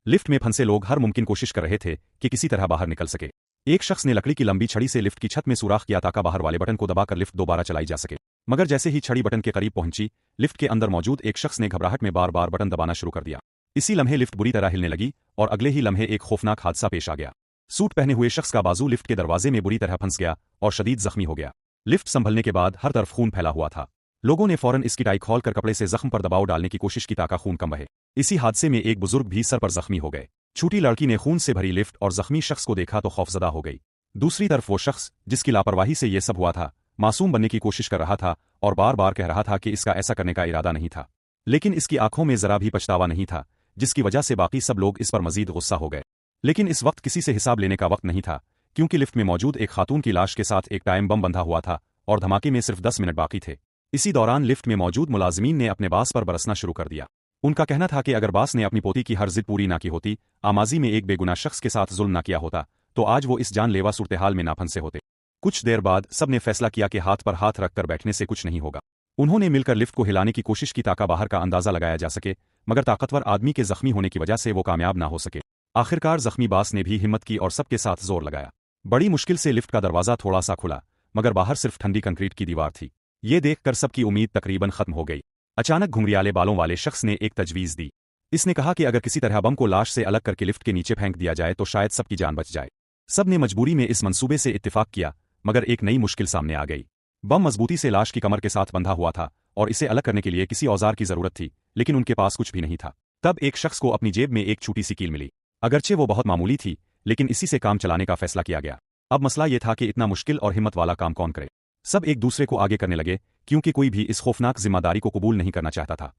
Lift में फंसे लोग हर मुमकिन कोशिश कर रहे थे कि किसी तरह बाहर निकल सके। एक शख्स ने लकड़ी की लंबी छड़ी से लिफ्ट की छत में सुराख किया ताकि बाहर वाले बटन को दबाकर लिफ्ट दोबारा चलाई जा सके। मगर जैसे ही छड़ी बटन के करीब पहुंची, लिफ्ट के अंदर मौजूद एक शख्स ने घबराहट में बार बार बटन दबाना शुरू कर दिया। इसी लम्हे लिफ्ट बुरी तरह हिलने लगी और अगले ही लम्हे एक खौफनाक हादसा पेश आ गया। सूट पहने हुए शख्स का बाजू लिफ्ट के दरवाजे में बुरी तरह फंस गया और शदीद जख्मी हो गया। लिफ्ट संभलने के बाद हर तरफ खून फैला हुआ था। लोगों ने फौरन इसकी टाई खोलकर कपड़े से जख्म पर दबाव डालने की कोशिश की ताकि खून कम बहे। इसी हादसे में एक बुजुर्ग भी सर पर जख्मी हो गए। छोटी लड़की ने खून से भरी लिफ्ट और जख्मी शख्स को देखा तो खौफजदा हो गई। दूसरी तरफ वो शख्स जिसकी लापरवाही से ये सब हुआ था, मासूम बनने की कोशिश कर रहा था और बार बार कह रहा था कि इसका ऐसा करने का इरादा नहीं था। लेकिन इसकी आंखों में जरा भी पछतावा नहीं था, जिसकी वजह से बाकी सब लोग इस पर मजीद गुस्सा हो गए। लेकिन इस वक्त किसी से हिसाब लेने का वक्त नहीं था, क्योंकि लिफ्ट में मौजूद एक खातून की लाश के साथ एक टाइम बम बंधा हुआ था और धमाके में सिर्फ 10 मिनट बाकी थे। इसी दौरान लिफ्ट में मौजूद मुलाजिमीन ने अपने बास पर बरसना शुरू कर दिया। उनका कहना था कि अगर बास ने अपनी पोती की हर जिद पूरी ना की होती, आमाजी में एक बेगुनाह शख्स के साथ जुल्म ना किया होता, तो आज वो इस जानलेवा सूरत-ए-हाल में ना फंसे होते। कुछ देर बाद सब ने फैसला किया कि हाथ पर हाथ रखकर बैठने से कुछ नहीं होगा। उन्होंने मिलकर लिफ्ट को हिलाने की कोशिश की ताकि बाहर का अंदाजा लगाया जा सके, मगर ताकतवर आदमी के जख्मी होने की वजह से वो कामयाब ना हो सके। आखिरकार जख्मी बास ने भी हिम्मत की और सबके साथ जोर लगाया। बड़ी मुश्किल से लिफ्ट का दरवाजा थोड़ा सा खुला, मगर बाहर सिर्फ ठंडी कंक्रीट की दीवार थी। ये देखकर सबकी उम्मीद तकरीबन खत्म हो गई। अचानक घुंघरियाले बालों वाले शख्स ने एक तजवीज़ दी। इसने कहा कि अगर किसी तरह बम को लाश से अलग करके लिफ्ट के नीचे फेंक दिया जाए तो शायद सबकी जान बच जाए। सब ने मजबूरी में इस मंसूबे से इत्तिफाक किया, मगर एक नई मुश्किल सामने आ गई। बम मजबूती से लाश की कमर के साथ बंधा हुआ था और इसे अलग करने के लिए किसी औजार की जरूरत थी, लेकिन उनके पास कुछ भी नहीं था। तब एक शख्स को अपनी जेब में एक छोटी सी कील मिली। अगरचे वो बहुत मामूली थी, लेकिन इसी से काम चलाने का फैसला किया गया। अब मसला ये था कि इतना मुश्किल और हिम्मत वाला काम कौन करे। सब एक दूसरे को आगे करने लगे, क्योंकि कोई भी इस खौफनाक जिम्मेदारी को कबूल नहीं करना चाहता था।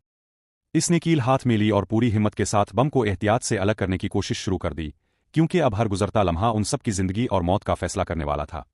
इसने कील हाथ में ली और पूरी हिम्मत के साथ बम को एहतियात से अलग करने की कोशिश शुरू कर दी, क्योंकि अब हर गुजरता लम्हा उन सब की जिंदगी और मौत का फैसला करने वाला था।